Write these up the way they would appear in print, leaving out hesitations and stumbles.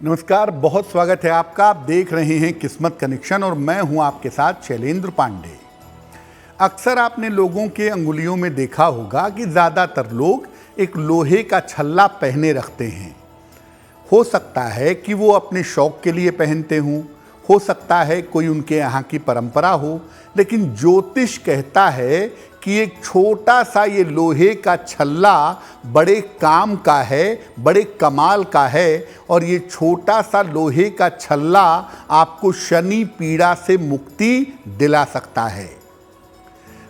नमस्कार, बहुत स्वागत है आपका। आप देख रहे हैं किस्मत कनेक्शन और मैं हूं आपके साथ शैलेंद्र पांडे। अक्सर आपने लोगों के अंगुलियों में देखा होगा कि ज़्यादातर लोग एक लोहे का छल्ला पहने रखते हैं। हो सकता है कि वो अपने शौक के लिए पहनते हों, हो सकता है कोई उनके यहाँ की परंपरा हो, लेकिन ज्योतिष कहता है कि एक छोटा सा ये लोहे का छल्ला बड़े काम का है, बड़े कमाल का है। और ये छोटा सा लोहे का छल्ला आपको शनि पीड़ा से मुक्ति दिला सकता है।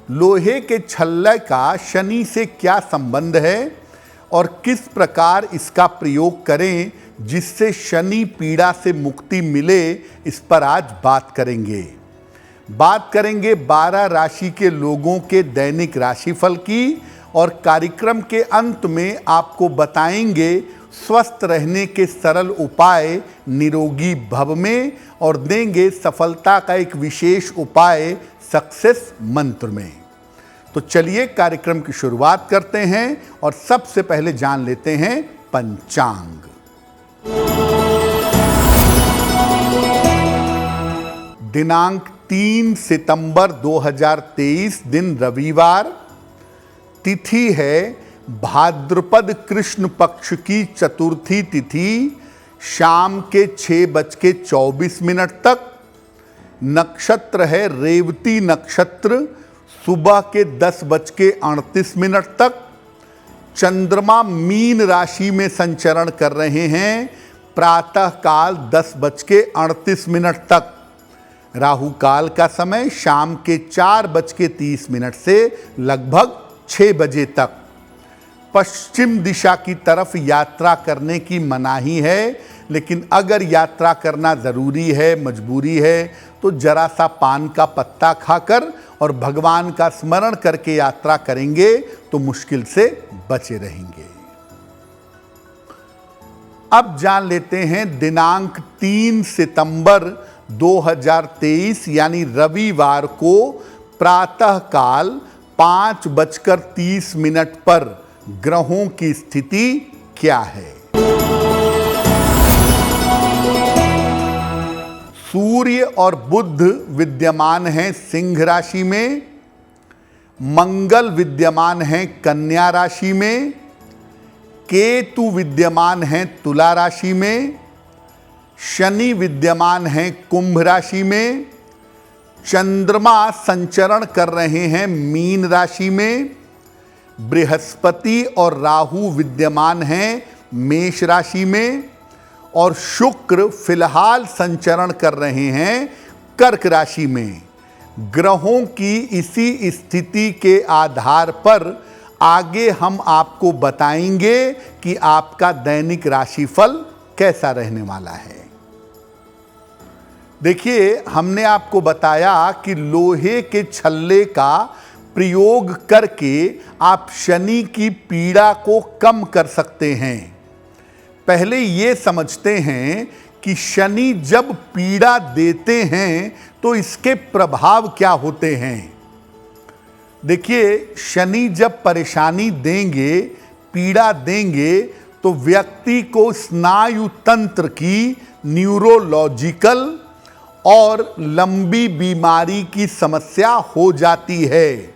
लोहे के छल्ले का शनि से क्या संबंध है और किस प्रकार इसका प्रयोग करें जिससे शनि पीड़ा से मुक्ति मिले, इस पर आज बात करेंगे। बात करेंगे 12 राशि के लोगों के दैनिक राशिफल की और कार्यक्रम के अंत में आपको बताएंगे स्वस्थ रहने के सरल उपाय निरोगी भव में और देंगे सफलता का एक विशेष उपाय सक्सेस मंत्र में। तो चलिए कार्यक्रम की शुरुआत करते हैं और सबसे पहले जान लेते हैं पंचांग। दिनांक 3 सितंबर 2023 दिन रविवार, तिथि है भाद्रपद कृष्ण पक्ष की चतुर्थी तिथि, शाम के 6:24 तक। नक्षत्र है रेवती नक्षत्र, सुबह के 10:38 तक। चंद्रमा मीन राशि में संचरण कर रहे हैं, प्रातः काल 10:38 तक। राहु काल का समय शाम के 4:30 से लगभग 6 बजे तक। पश्चिम दिशा की तरफ यात्रा करने की मनाही है, लेकिन अगर यात्रा करना ज़रूरी है, मजबूरी है, तो जरा सा पान का पत्ता खाकर और भगवान का स्मरण करके यात्रा करेंगे तो मुश्किल से बचे रहेंगे। अब जान लेते हैं दिनांक 3 सितंबर 2023 यानी रविवार को प्रातः काल 5:30 पर ग्रहों की स्थिति क्या है। सूर्य और बुध विद्यमान हैं सिंह राशि में, मंगल विद्यमान हैं कन्या राशि में, केतु विद्यमान हैं तुला राशि में, शनि विद्यमान हैं कुंभ राशि में, चंद्रमा संचरण कर रहे हैं मीन राशि में, बृहस्पति और राहु विद्यमान हैं मेष राशि में और शुक्र फिलहाल संचरण कर रहे हैं कर्क राशि में। ग्रहों की इसी स्थिति के आधार पर आगे हम आपको बताएंगे कि आपका दैनिक राशिफल कैसा रहने वाला है। देखिए, हमने आपको बताया कि लोहे के छल्ले का प्रयोग करके आप शनि की पीड़ा को कम कर सकते हैं। पहले ये समझते हैं कि शनि जब पीड़ा देते हैं तो इसके प्रभाव क्या होते हैं। देखिए, शनि जब परेशानी देंगे, पीड़ा देंगे, तो व्यक्ति को स्नायु तंत्र की न्यूरोलॉजिकल और लंबी बीमारी की समस्या हो जाती है।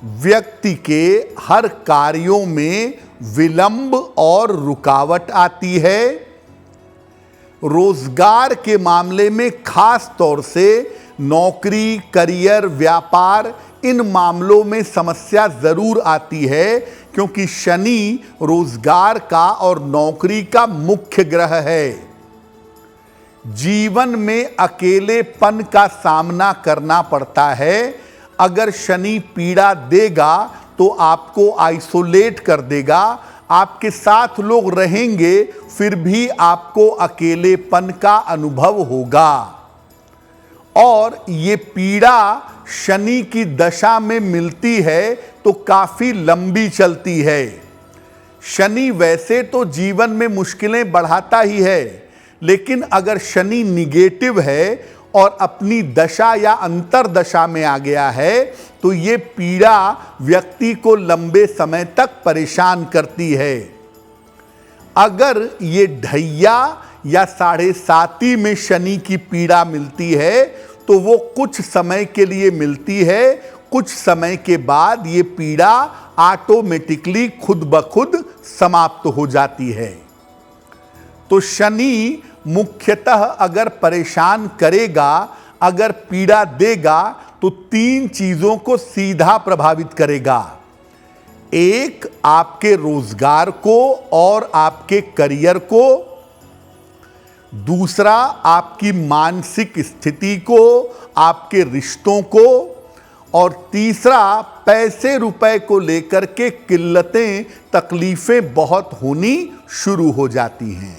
व्यक्ति के हर कार्यों में विलंब और रुकावट आती है। रोजगार के मामले में खास तौर से नौकरी, करियर, व्यापार, इन मामलों में समस्या जरूर आती है, क्योंकि शनि रोजगार का और नौकरी का मुख्य ग्रह है। जीवन में अकेलेपन का सामना करना पड़ता है। अगर शनि पीड़ा देगा तो आपको आइसोलेट कर देगा, आपके साथ लोग रहेंगे फिर भी आपको अकेलेपन का अनुभव होगा। और ये पीड़ा शनि की दशा में मिलती है तो काफी लंबी चलती है। शनि वैसे तो जीवन में मुश्किलें बढ़ाता ही है, लेकिन अगर शनि निगेटिव है और अपनी दशा या अंतरदशा में आ गया है तो ये पीड़ा व्यक्ति को लंबे समय तक परेशान करती है। अगर ये ढैया या 7.5 में शनि की पीड़ा मिलती है तो वो कुछ समय के लिए मिलती है, कुछ समय के बाद ये पीड़ा ऑटोमेटिकली खुद ब खुद समाप्त हो जाती है। तो शनि मुख्यतः अगर परेशान करेगा, अगर पीड़ा देगा तो 3 चीजों को सीधा प्रभावित करेगा। एक, आपके रोजगार को और आपके करियर को। दूसरा, आपकी मानसिक स्थिति को, आपके रिश्तों को। और तीसरा, पैसे रुपए को लेकर के किल्लतें, तकलीफें बहुत होनी शुरू हो जाती हैं।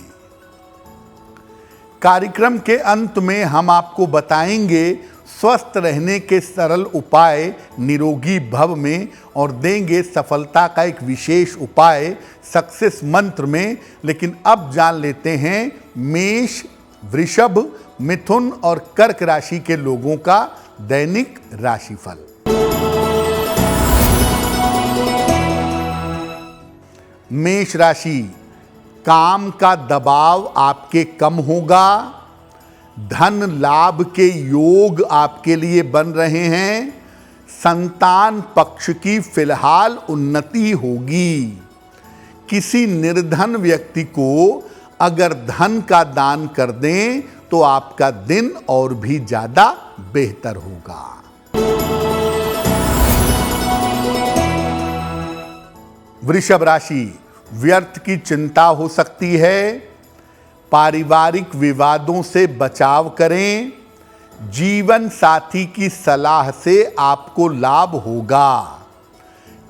कार्यक्रम के अंत में हम आपको बताएंगे स्वस्थ रहने के सरल उपाय निरोगी भव में, और देंगे सफलता का एक विशेष उपाय सक्सेस मंत्र में। लेकिन अब जान लेते हैं मेष, वृषभ, मिथुन और कर्क राशि के लोगों का दैनिक राशिफल। मेष राशि, काम का दबाव आपके कम होगा, धन लाभ के योग आपके लिए बन रहे हैं, संतान पक्ष की फिलहाल उन्नति होगी। किसी निर्धन व्यक्ति को अगर धन का दान कर दें तो आपका दिन और भी ज्यादा बेहतर होगा। वृषभ राशि, व्यर्थ की चिंता हो सकती है, पारिवारिक विवादों से बचाव करें, जीवन साथी की सलाह से आपको लाभ होगा।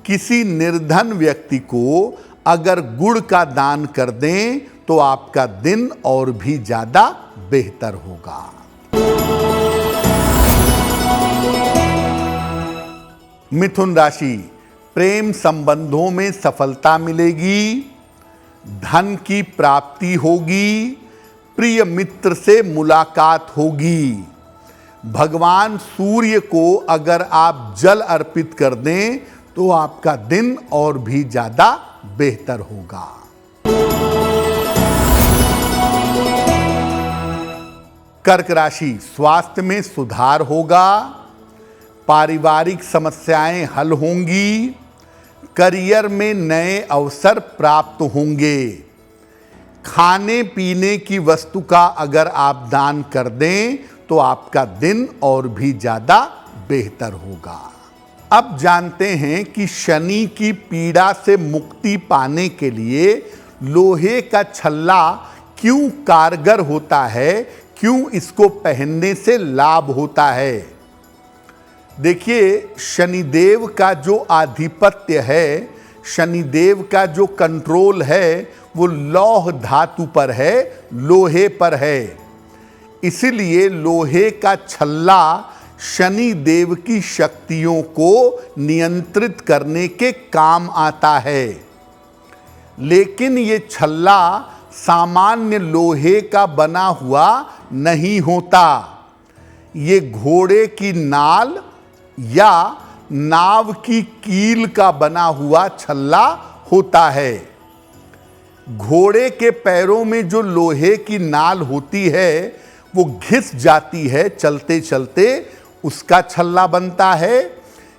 किसी निर्धन व्यक्ति को अगर गुड़ का दान कर दें तो आपका दिन और भी ज्यादा बेहतर होगा। मिथुन राशि, प्रेम संबंधों में सफलता मिलेगी, धन की प्राप्ति होगी, प्रिय मित्र से मुलाकात होगी। भगवान सूर्य को अगर आप जल अर्पित कर दें तो आपका दिन और भी ज्यादा बेहतर होगा। कर्क राशि, स्वास्थ्य में सुधार होगा, पारिवारिक समस्याएं हल होंगी, करियर में नए अवसर प्राप्त होंगे। खाने पीने की वस्तु का अगर आप दान कर दें तो आपका दिन और भी ज्यादा बेहतर होगा। अब जानते हैं कि शनि की पीड़ा से मुक्ति पाने के लिए लोहे का छल्ला क्यों कारगर होता है, क्यों इसको पहनने से लाभ होता है। देखिए, शनिदेव का जो आधिपत्य है, शनिदेव का जो कंट्रोल है, वो लौह धातु पर है, लोहे पर है। इसलिए लोहे का छल्ला शनि देव की शक्तियों को नियंत्रित करने के काम आता है। लेकिन ये छल्ला सामान्य लोहे का बना हुआ नहीं होता। ये घोड़े की नाल या नाव की कील का बना हुआ छल्ला होता है। घोड़े के पैरों में जो लोहे की नाल होती है वो घिस जाती है चलते चलते, उसका छल्ला बनता है।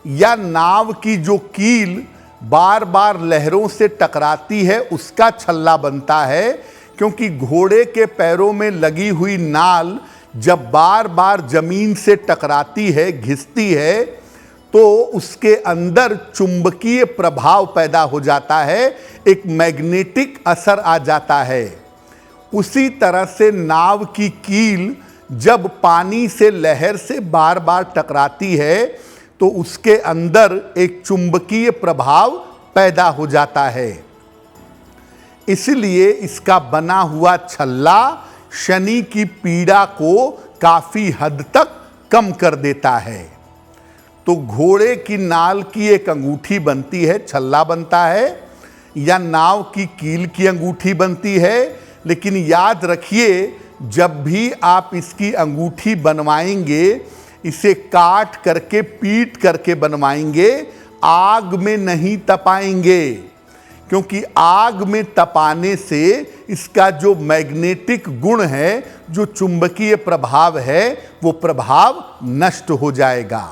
या नाव की जो कील बार बार लहरों से टकराती है, उसका छल्ला बनता है। क्योंकि घोड़े के पैरों में लगी हुई नाल जब बार बार जमीन से टकराती है, घिसती है, तो उसके अंदर चुंबकीय प्रभाव पैदा हो जाता है, एक मैग्नेटिक असर आ जाता है। उसी तरह से नाव की कील जब पानी से लहर से बार बार टकराती है तो उसके अंदर एक चुंबकीय प्रभाव पैदा हो जाता है। इसलिए इसका बना हुआ छल्ला शनि की पीड़ा को काफी हद तक कम कर देता है। तो घोड़े की नाल की एक अंगूठी बनती है, छल्ला बनता है, या नाव की कील की अंगूठी बनती है। लेकिन याद रखिए, जब भी आप इसकी अंगूठी बनवाएंगे, इसे काट करके पीट करके बनवाएंगे, आग में नहीं तपाएंगे। क्योंकि आग में तपाने से इसका जो मैग्नेटिक गुण है, जो चुंबकीय प्रभाव है, वो प्रभाव नष्ट हो जाएगा।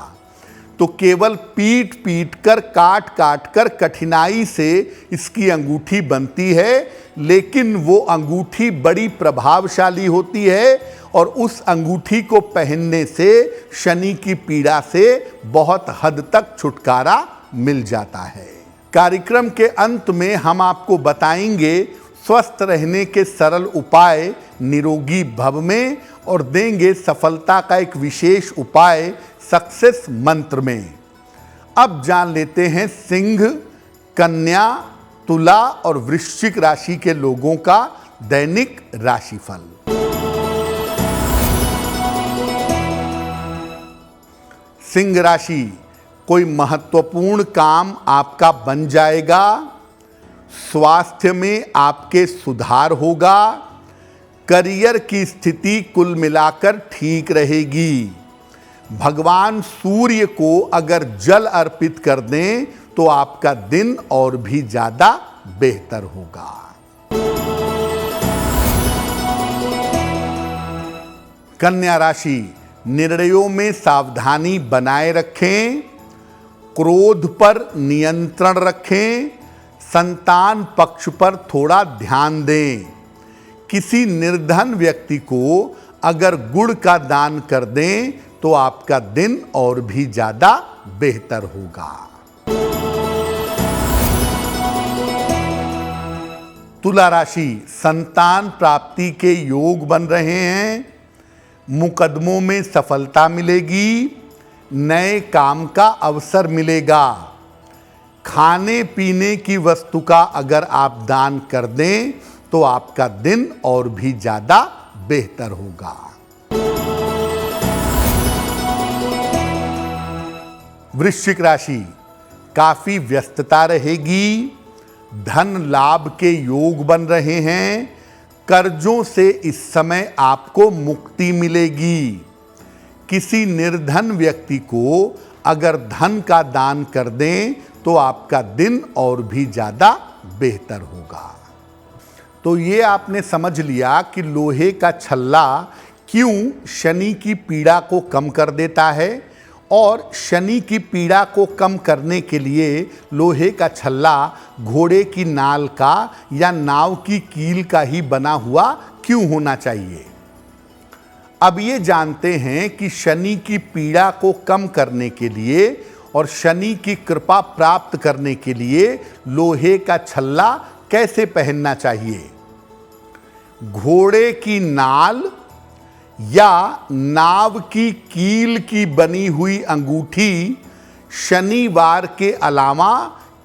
तो केवल पीट पीट कर, काट काट कर कठिनाई से इसकी अंगूठी बनती है, लेकिन वो अंगूठी बड़ी प्रभावशाली होती है और उस अंगूठी को पहनने से शनि की पीड़ा से बहुत हद तक छुटकारा मिल जाता है। कार्यक्रम के अंत में हम आपको बताएंगे स्वस्थ रहने के सरल उपाय निरोगी भव में, और देंगे सफलता का एक विशेष उपाय सक्सेस मंत्र में। अब जान लेते हैं सिंह, कन्या, तुला और वृश्चिक राशि के लोगों का दैनिक राशिफल। सिंह राशि, कोई महत्वपूर्ण काम आपका बन जाएगा, स्वास्थ्य में आपके सुधार होगा, करियर की स्थिति कुल मिलाकर ठीक रहेगी। भगवान सूर्य को अगर जल अर्पित कर दें तो आपका दिन और भी ज्यादा बेहतर होगा। कन्या राशि, निर्णयों में सावधानी बनाए रखें, क्रोध पर नियंत्रण रखें, संतान पक्ष पर थोड़ा ध्यान दें। किसी निर्धन व्यक्ति को अगर गुड़ का दान कर दें तो आपका दिन और भी ज्यादा बेहतर होगा। तुला राशि, संतान प्राप्ति के योग बन रहे हैं, मुकदमों में सफलता मिलेगी, नए काम का अवसर मिलेगा। खाने पीने की वस्तु का अगर आप दान कर दें तो आपका दिन और भी ज्यादा बेहतर होगा। वृश्चिक राशि, काफी व्यस्तता रहेगी, धन लाभ के योग बन रहे हैं, कर्जों से इस समय आपको मुक्ति मिलेगी। किसी निर्धन व्यक्ति को अगर धन का दान कर दें तो आपका दिन और भी ज्यादा बेहतर होगा। तो ये आपने समझ लिया कि लोहे का छल्ला क्यों शनि की पीड़ा को कम कर देता है, और शनि की पीड़ा को कम करने के लिए लोहे का छल्ला घोड़े की नाल का या नाव की कील का ही बना हुआ क्यों होना चाहिए। अब ये जानते हैं कि शनि की पीड़ा को कम करने के लिए और शनि की कृपा प्राप्त करने के लिए लोहे का छल्ला कैसे पहनना चाहिए। घोड़े की नाल या नाव की कील की बनी हुई अंगूठी शनिवार के अलावा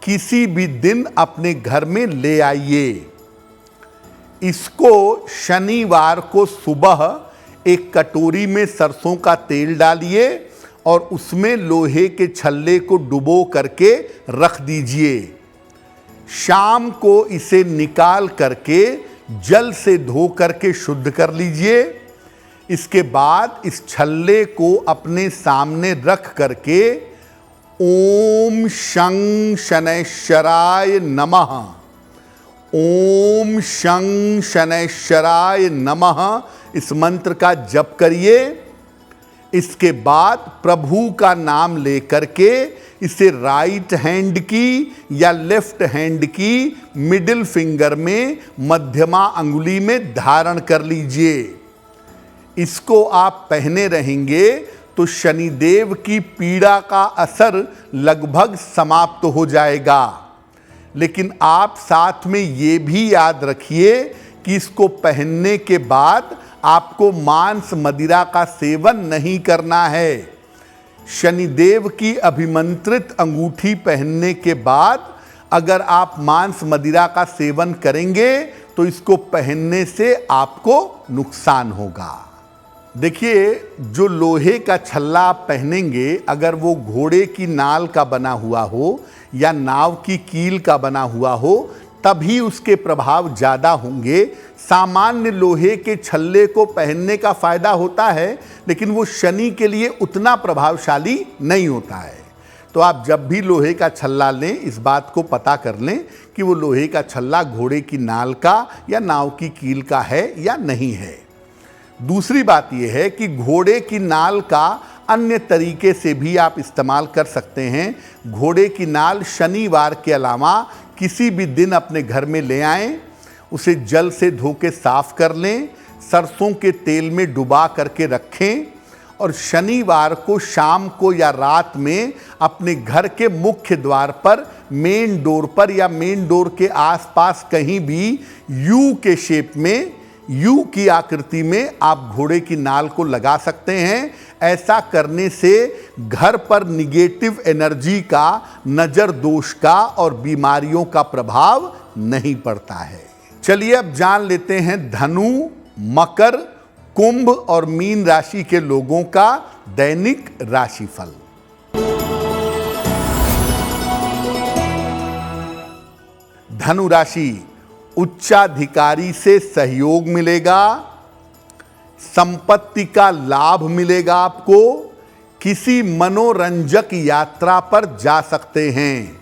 किसी भी दिन अपने घर में ले आइए। इसको शनिवार को सुबह एक कटोरी में सरसों का तेल डालिए और उसमें लोहे के छल्ले को डुबो करके रख दीजिए। शाम को इसे निकाल करके जल से धो करके शुद्ध कर लीजिए। इसके बाद इस छल्ले को अपने सामने रख करके ओम शं शनैश्चराय नमः, ओम शं शनैश्चराय नमः इस मंत्र का जप करिए। इसके बाद प्रभु का नाम लेकर के इसे राइट हैंड की या लेफ्ट हैंड की मिडिल फिंगर में मध्यमा अंगुली में धारण कर लीजिए। इसको आप पहने रहेंगे तो शनिदेव की पीड़ा का असर लगभग समाप्त हो जाएगा। लेकिन आप साथ में ये भी याद रखिए कि इसको पहनने के बाद आपको मांस मदिरा का सेवन नहीं करना है। शनिदेव की अभिमंत्रित अंगूठी पहनने के बाद अगर आप मांस मदिरा का सेवन करेंगे तो इसको पहनने से आपको नुकसान होगा। देखिए, जो लोहे का छल्ला आप पहनेंगे अगर वो घोड़े की नाल का बना हुआ हो या नाव की कील का बना हुआ हो तभी उसके प्रभाव ज़्यादा होंगे। सामान्य लोहे के छल्ले को पहनने का फायदा होता है लेकिन वो शनि के लिए उतना प्रभावशाली नहीं होता है। तो आप जब भी लोहे का छल्ला लें इस बात को पता कर लें कि वो लोहे का छल्ला घोड़े की नाल का या नाव की कील का है या नहीं है। दूसरी बात यह है कि घोड़े की नाल का अन्य तरीके से भी आप इस्तेमाल कर सकते हैं। घोड़े की नाल शनिवार के अलावा किसी भी दिन अपने घर में ले आएं, उसे जल से धो के साफ कर लें, सरसों के तेल में डुबा करके रखें और शनिवार को शाम को या रात में अपने घर के मुख्य द्वार पर, मेन डोर पर या मेन डोर के आसपास कहीं भी यू के शेप में, यू की आकृति में आप घोड़े की नाल को लगा सकते हैं। ऐसा करने से घर पर निगेटिव एनर्जी का, नजर दोष का और बीमारियों का प्रभाव नहीं पड़ता है। चलिए अब जान लेते हैं धनु, मकर, कुंभ और मीन राशि के लोगों का दैनिक राशिफल। धनु राशि, उच्चाधिकारी से सहयोग मिलेगा, संपत्ति का लाभ मिलेगा आपको, किसी मनोरंजक यात्रा पर जा सकते हैं।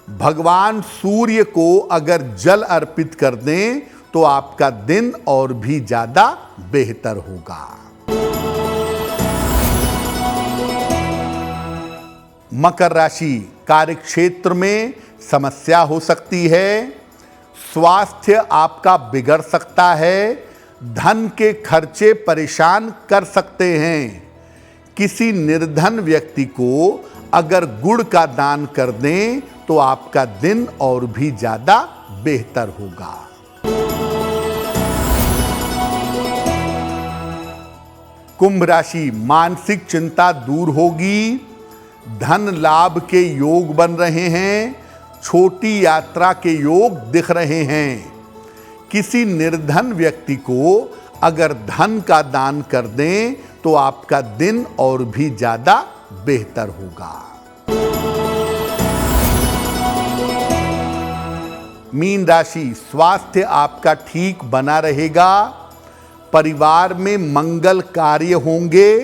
भगवान सूर्य को अगर जल अर्पित कर दें तो आपका दिन और भी ज्यादा बेहतर होगा। मकर राशि, कार्यक्षेत्र में समस्या हो सकती है, स्वास्थ्य आपका बिगड़ सकता है, धन के खर्चे परेशान कर सकते हैं। किसी निर्धन व्यक्ति को अगर गुड़ का दान कर दें तो आपका दिन और भी ज्यादा बेहतर होगा। कुंभ राशि, मानसिक चिंता दूर होगी, धन लाभ के योग बन रहे हैं, छोटी यात्रा के योग दिख रहे हैं। किसी निर्धन व्यक्ति को अगर धन का दान कर दें तो आपका दिन और भी ज्यादा बेहतर होगा। मीन राशि, स्वास्थ्य आपका ठीक बना रहेगा, परिवार में मंगल कार्य होंगे,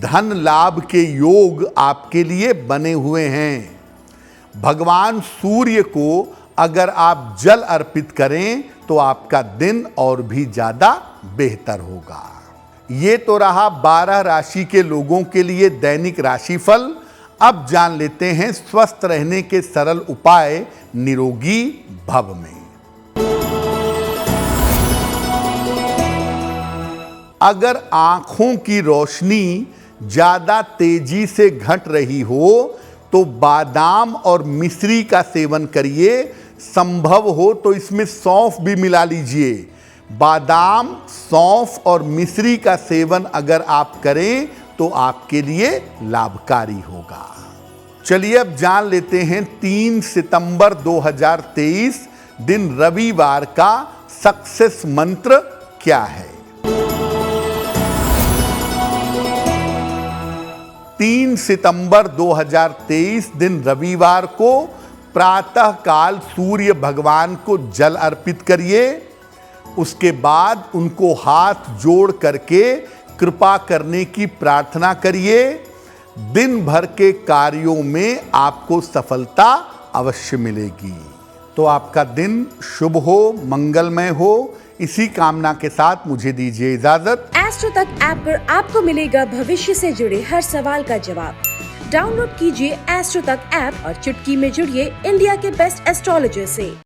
धन लाभ के योग आपके लिए बने हुए हैं। भगवान सूर्य को अगर आप जल अर्पित करें तो आपका दिन और भी ज्यादा बेहतर होगा। ये तो रहा 12 राशि के लोगों के लिए दैनिक राशिफल। अब जान लेते हैं स्वस्थ रहने के सरल उपाय निरोगी भव में। अगर आंखों की रोशनी ज्यादा तेजी से घट रही हो तो बादाम और मिश्री का सेवन करिए, संभव हो तो इसमें सौंफ भी मिला लीजिए। बादाम, सौंफ और मिश्री का सेवन अगर आप करें तो आपके लिए लाभकारी होगा। चलिए अब जान लेते हैं 3 सितंबर 2023 दिन रविवार का सक्सेस मंत्र क्या है। 3 सितंबर 2023 दिन रविवार को प्रातः काल सूर्य भगवान को जल अर्पित करिए। उसके बाद उनको हाथ जोड़ करके कृपा करने की प्रार्थना करिए। दिन भर के कार्यों में आपको सफलता अवश्य मिलेगी। तो आपका दिन शुभ हो, मंगलमय हो, इसी कामना के साथ मुझे दीजिए इजाजत। एस्ट्रो तक ऐप पर आपको मिलेगा भविष्य से जुड़े हर सवाल का जवाब। डाउनलोड कीजिए एस्ट्रो तक ऐप और चुटकी में जुड़िए इंडिया के बेस्ट एस्ट्रोलॉजर से।